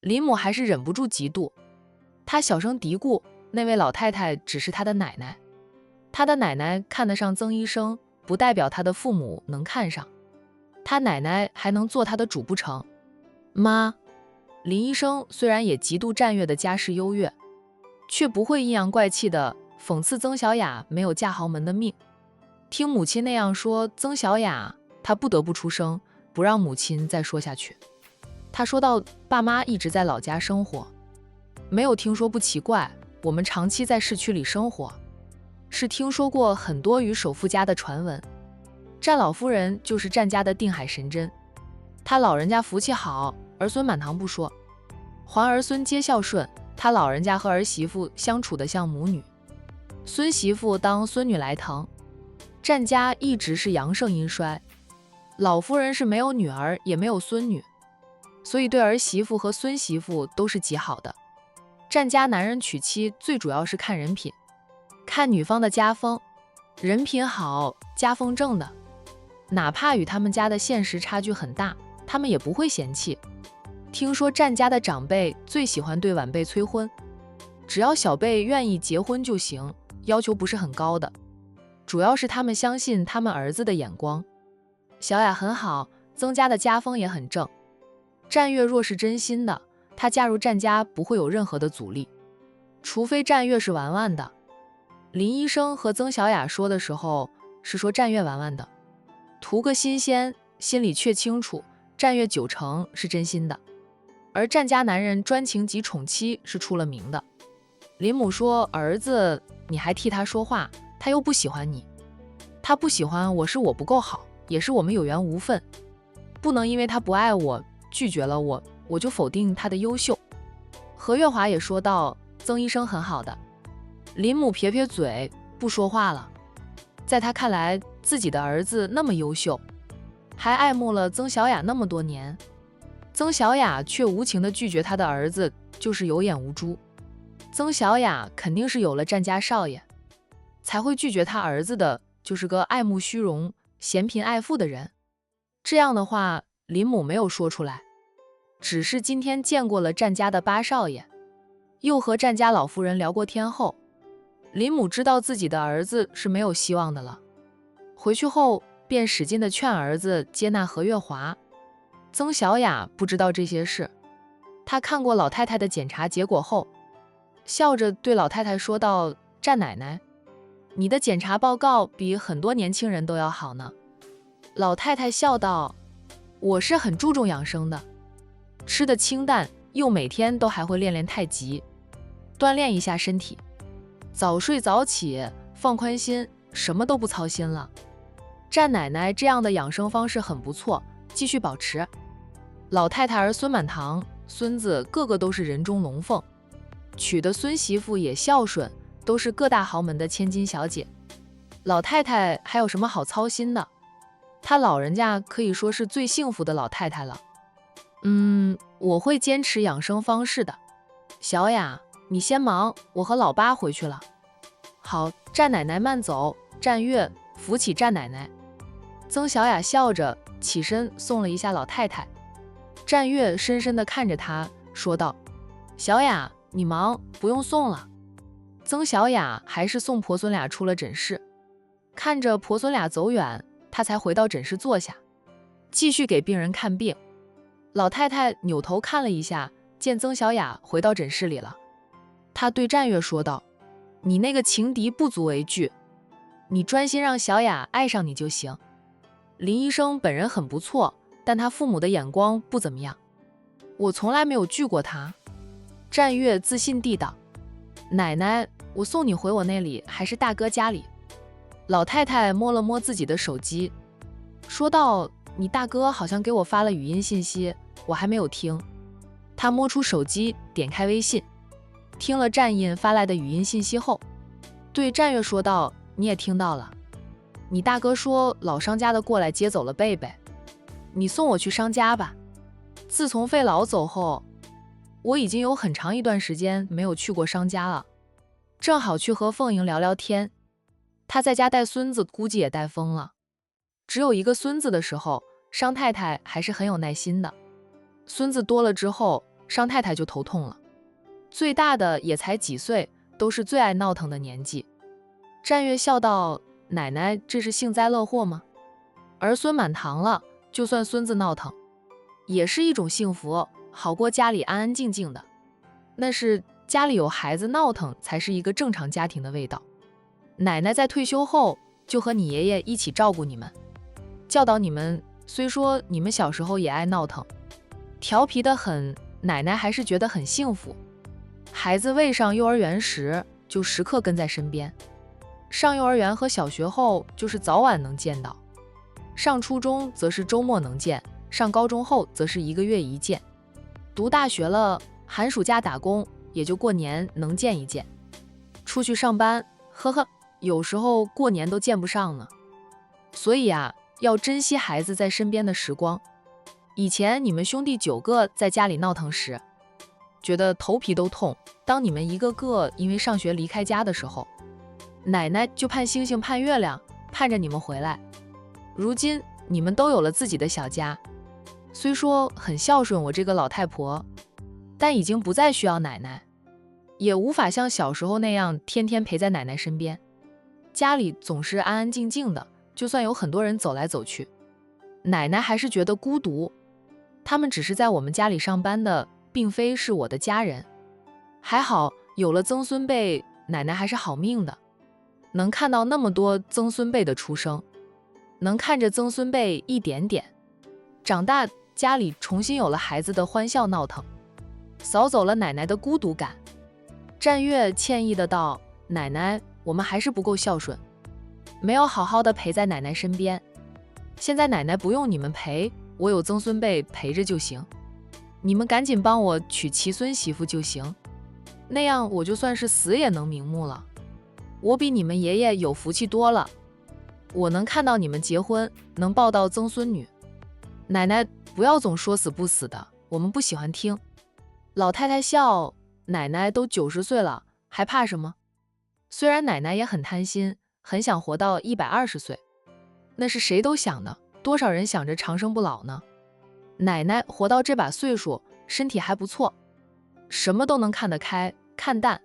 林母还是忍不住嫉妒，她小声嘀咕，那位老太太只是她的奶奶，她的奶奶看得上曾医生，不代表她的父母能看上，她奶奶还能做她的主不成？妈，林医生虽然也嫉妒战月的家世优越，却不会阴阳怪气的讽刺曾小雅没有嫁豪门的命。听母亲那样说曾小雅，他不得不出声，不让母亲再说下去。他说道，爸妈一直在老家生活，没有听说不奇怪，我们长期在市区里生活，是听说过很多与首富家的传闻。战老夫人就是战家的定海神针，他老人家福气好，儿孙满堂不说，还儿孙皆孝顺，他老人家和儿媳妇相处得像母女，孙媳妇当孙女来疼。战家一直是阳盛阴衰，老夫人是没有女儿也没有孙女，所以对儿媳妇和孙媳妇都是极好的。战家男人娶妻最主要是看人品，看女方的家风，人品好，家风正的，哪怕与他们家的现实差距很大，他们也不会嫌弃。听说战家的长辈最喜欢对晚辈催婚，只要小辈愿意结婚就行，要求不是很高的，主要是他们相信他们儿子的眼光。小雅很好，曾家的家风也很正，战月若是真心的，她嫁入战家不会有任何的阻力，除非战月是玩玩的。林医生和曾小雅说的时候是说战月玩玩的，图个新鲜，心里却清楚战月90%是真心的，而战家男人专情及宠妻是出了名的。林母说，儿子你还替他说话，他又不喜欢你，他不喜欢我是我不够好，也是我们有缘无分，不能因为他不爱我，拒绝了我，我就否定他的优秀。何月华也说道，曾医生很好的。林母撇撇嘴不说话了，在他看来自己的儿子那么优秀，还爱慕了曾小雅那么多年，曾小雅却无情地拒绝他的儿子，就是有眼无珠。曾小雅肯定是有了战家少爷，才会拒绝他儿子的，就是个爱慕虚荣、嫌贫爱富的人。这样的话林母没有说出来，只是今天见过了战家的八少爷，又和战家老夫人聊过天后，林母知道自己的儿子是没有希望的了。回去后便使劲地劝儿子接纳何月华。曾小雅不知道这些事，她看过老太太的检查结果后，笑着对老太太说道，战奶奶，你的检查报告比很多年轻人都要好呢。老太太笑道，我是很注重养生的，吃的清淡，又每天都还会练练太极，锻炼一下身体，早睡早起，放宽心，什么都不操心了。战奶奶这样的养生方式很不错，继续保持。老太太儿孙满堂，孙子个个都是人中龙凤，娶的孙媳妇也孝顺，都是各大豪门的千金小姐。老太太还有什么好操心的？她老人家可以说是最幸福的老太太了。我会坚持养生方式的。小雅，你先忙，我和老八回去了。好，战奶奶慢走。战月扶起战奶奶。曾小雅笑着起身送了一下老太太。战月深深地看着她，说道，小雅，你忙，不用送了。曾小雅还是送婆孙俩出了诊室，看着婆孙俩走远，她才回到诊室坐下，继续给病人看病。老太太扭头看了一下，见曾小雅回到诊室里了，她对战月说道，你那个情敌不足为惧，你专心让小雅爱上你就行。林医生本人很不错，但他父母的眼光不怎么样，我从来没有拒过他。战月自信地道，奶奶，我送你回我那里还是大哥家里？老太太摸了摸自己的手机，说道，你大哥好像给我发了语音信息，我还没有听。他摸出手机，点开微信，听了战印发来的语音信息后，对战月说道，你也听到了，你大哥说老商家的过来接走了贝贝，你送我去商家吧。自从费老走后，我已经有很长一段时间没有去过商家了，正好去和凤莹聊聊天。他在家带孙子估计也带疯了，只有一个孙子的时候，商太太还是很有耐心的，孙子多了之后，商太太就头痛了。最大的也才几岁，都是最爱闹腾的年纪。战月笑道：“奶奶这是幸灾乐祸吗？儿孙满堂了，就算孙子闹腾，也是一种幸福，好过家里安安静静的。那是家里有孩子闹腾，才是一个正常家庭的味道。奶奶在退休后，就和你爷爷一起照顾你们，教导你们。虽说你们小时候也爱闹腾，调皮得很，奶奶还是觉得很幸福。孩子未上幼儿园时，就时刻跟在身边；上幼儿园和小学后，就是早晚能见到；上初中则是周末能见；上高中后，则是1个月一见；读大学了，寒暑假打工，也就过年能见一见。出去上班，呵呵，有时候过年都见不上呢。所以啊，要珍惜孩子在身边的时光。以前你们兄弟9个在家里闹腾时，觉得头皮都痛，当你们一个个因为上学离开家的时候，奶奶就盼星星盼月亮，盼着你们回来。如今你们都有了自己的小家，虽说很孝顺我这个老太婆，但已经不再需要奶奶，也无法像小时候那样天天陪在奶奶身边。家里总是安安静静的，就算有很多人走来走去，奶奶还是觉得孤独。他们只是在我们家里上班的，并非是我的家人。还好有了曾孙辈，奶奶还是好命的，能看到那么多曾孙辈的出生，能看着曾孙辈一点点长大，家里重新有了孩子的欢笑闹腾，扫走了奶奶的孤独感。战月歉意的道：“奶奶，我们还是不够孝顺，没有好好的陪在奶奶身边。现在奶奶不用你们陪，我有曾孙辈陪着就行。你们赶紧帮我娶齐孙媳妇就行，那样我就算是死也能瞑目了。我比你们爷爷有福气多了，我能看到你们结婚，能抱到曾孙女。奶奶不要总说死不死的，我们不喜欢听。”老太太笑：“奶奶都90岁了，还怕什么？虽然奶奶也很贪心，很想活到120岁，那是谁都想的，多少人想着长生不老呢？奶奶活到这把岁数，身体还不错，什么都能看得开，看淡。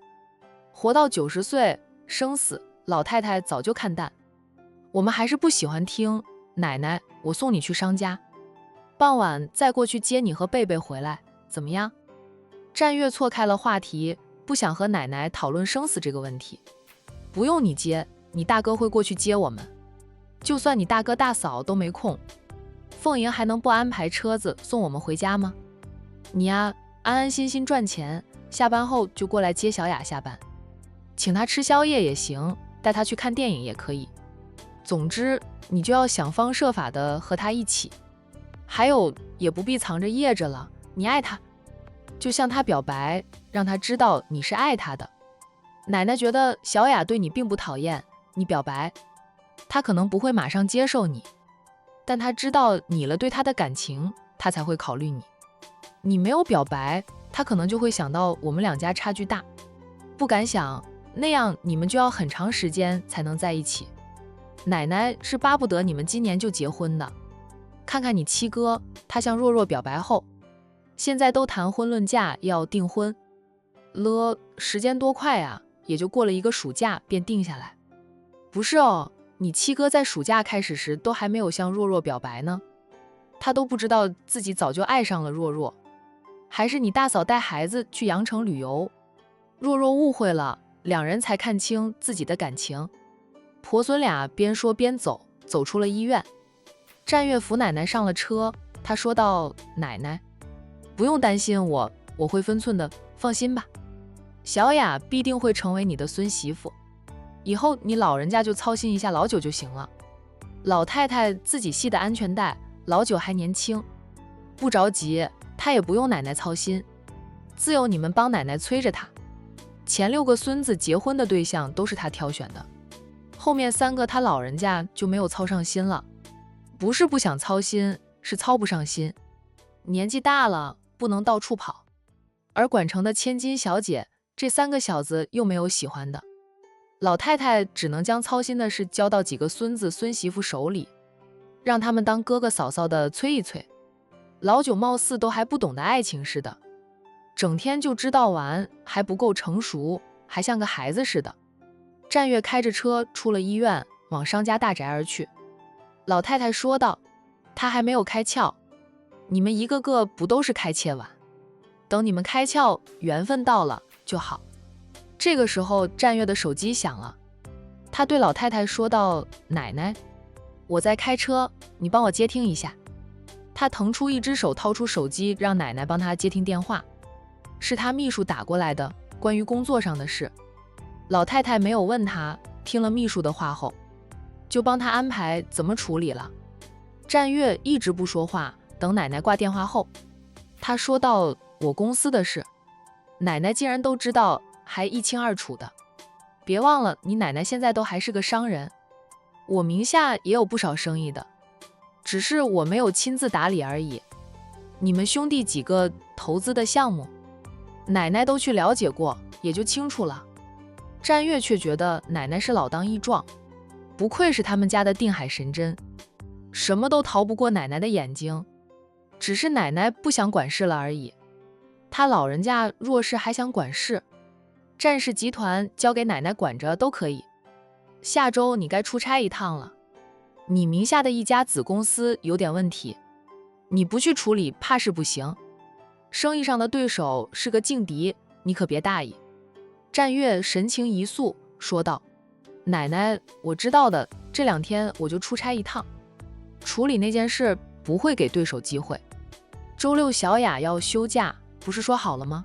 活到90岁，生死老太太早就看淡。我们还是不喜欢听。奶奶，我送你去商家，傍晚再过去接你和贝贝回来，怎么样？”战月错开了话题，不想和奶奶讨论生死这个问题。不用你接，你大哥会过去接我们。就算你大哥大嫂都没空，凤莹还能不安排车子送我们回家吗？你呀，安安心心赚钱，下班后就过来接小雅下班，请她吃宵夜也行，带她去看电影也可以。总之，你就要想方设法的和她一起。还有，也不必藏着掖着了，你爱她，就向她表白，让她知道你是爱她的。奶奶觉得小雅对你并不讨厌，你表白，她可能不会马上接受你，但她知道你了对她的感情，她才会考虑你。你没有表白，她可能就会想到我们2家差距大，不敢想，那样你们就要很长时间才能在一起。奶奶是巴不得你们今年就结婚的。看看你七哥，他向若若表白后，现在都谈婚论嫁，要订婚了，时间多快啊，也就过了1个暑假便定下来。不是哦，你七哥在暑假开始时都还没有向若若表白呢，他都不知道自己早就爱上了若若。还是你大嫂带孩子去阳城旅游，若若误会了，2人才看清自己的感情。婆孙俩边说边走，走出了医院。战月扶奶奶上了车，他说道：“奶奶，不用担心我会分寸的，放心吧。小雅必定会成为你的孙媳妇，以后你老人家就操心一下老九就行了。老太太自己系的安全带，老九还年轻，不着急，他也不用奶奶操心，自有你们帮奶奶催着他。前6个孙子结婚的对象都是他挑选的，后面3个他老人家就没有操上心了。不是不想操心，是操不上心。年纪大了，不能到处跑。而管城的千金小姐，这3个小子又没有喜欢的，老太太只能将操心的事交到几个孙子孙媳妇手里，让他们当哥哥嫂嫂的催一催。老九貌似都还不懂得爱情似的，整天就知道玩，还不够成熟，还像个孩子似的。战月开着车出了医院，往商家大宅而去。老太太说道：“他还没有开窍，你们一个个不都是开妾碗？等你们开窍，缘分到了就好。”这个时候，战月的手机响了，他对老太太说道：“奶奶，我在开车，你帮我接听一下。”他腾出一只手，掏出手机，让奶奶帮他接听电话。是他秘书打过来的，关于工作上的事。老太太没有问他，听了秘书的话后，就帮他安排怎么处理了。战月一直不说话，等奶奶挂电话后，他说道：“我公司的事，奶奶既然都知道，还一清二楚的。别忘了，你奶奶现在都还是个商人，我名下也有不少生意的，只是我没有亲自打理而已。你们兄弟几个投资的项目，奶奶都去了解过，也就清楚了。”战月却觉得奶奶是老当益壮，不愧是他们家的定海神针，什么都逃不过奶奶的眼睛，只是奶奶不想管事了而已。他老人家若是还想管事，战氏集团交给奶奶管着都可以。下周你该出差一趟了，你名下的一家子公司有点问题，你不去处理怕是不行。生意上的对手是个劲敌，你可别大意。战月神情一肃，说道：“奶奶，我知道的，这2天我就出差一趟，处理那件事不会给对手机会。周6小雅要休假，不是说好了吗？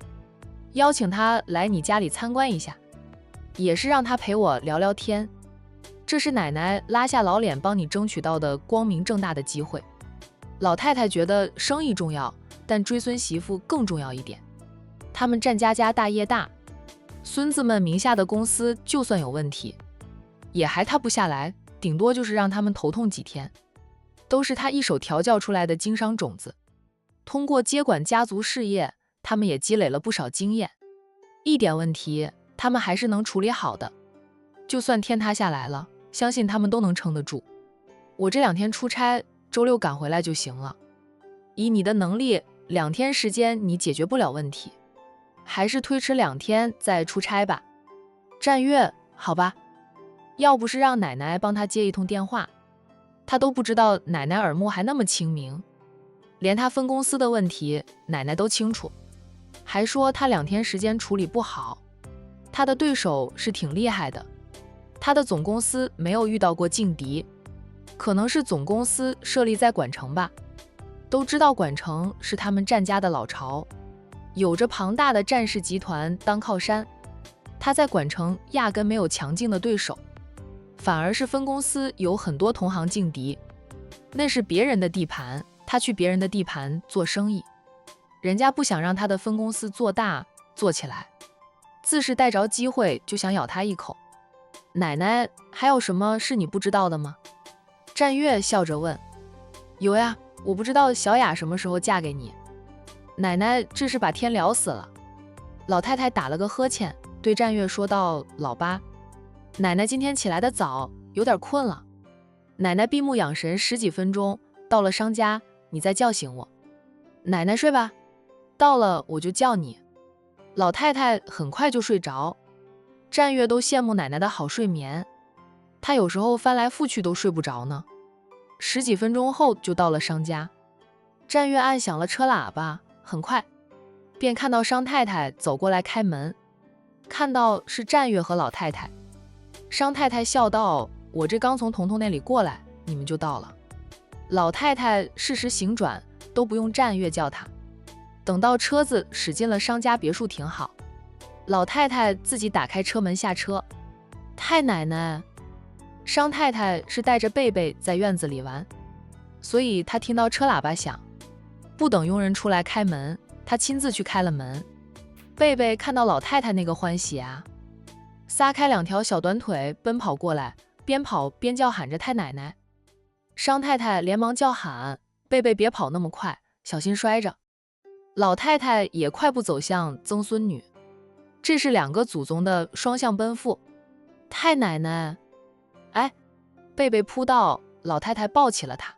邀请她来你家里参观一下，也是让她陪我聊聊天。这是奶奶拉下老脸帮你争取到的光明正大的机会。”老太太觉得生意重要，但追孙媳妇更重要一点。他们战家大业大，孙子们名下的公司就算有问题，也还塌不下来，顶多就是让他们头痛几天。都是他一手调教出来的经商种子，通过接管家族事业，他们也积累了不少经验，一点问题他们还是能处理好的。就算天塌下来了，相信他们都能撑得住。我这2天出差，周6赶回来就行了。以你的能力，2天时间你解决不了问题，还是推迟2天再出差吧。战月，好吧。要不是让奶奶帮他接一通电话，他都不知道奶奶耳目还那么清明，连他分公司的问题奶奶都清楚，还说他2天时间处理不好。他的对手是挺厉害的，他的总公司没有遇到过劲敌，可能是总公司设立在管城吧。都知道管城是他们战家的老巢，有着庞大的战氏集团当靠山，他在管城压根没有强劲的对手，反而是分公司有很多同行劲敌。那是别人的地盘，他去别人的地盘做生意，人家不想让他的分公司做大做起来，自是带着机会就想咬他一口。奶奶，还有什么是你不知道的吗？战月笑着问。有呀，我不知道小雅什么时候嫁给你。奶奶这是把天聊死了。老太太打了个呵欠，对战月说道：“老八，奶奶今天起来的早，有点困了。奶奶闭目养神10几分钟，到了商家你再叫醒我。奶奶睡吧，到了我就叫你。”老太太很快就睡着。战月都羡慕奶奶的好睡眠，她有时候翻来覆去都睡不着呢。10几分钟后就到了商家。战月按响了车喇叭，很快便看到商太太走过来开门，看到是战月和老太太。商太太笑道：“我这刚从彤彤那里过来，你们就到了。”老太太适时行转，都不用战月叫她。等到车子驶进了商家别墅停好，老太太自己打开车门下车。太奶奶，商太太是带着贝贝在院子里玩，所以她听到车喇叭响，不等佣人出来开门，她亲自去开了门。贝贝看到老太太那个欢喜啊，撒开2条小短腿奔跑过来，边跑边叫喊着太奶奶。商太太连忙叫喊：“贝贝别跑那么快，小心摔着。”老太太也快步走向曾孙女，这是2个祖宗的双向奔赴。太奶奶，哎，贝贝扑到，老太太抱起了她。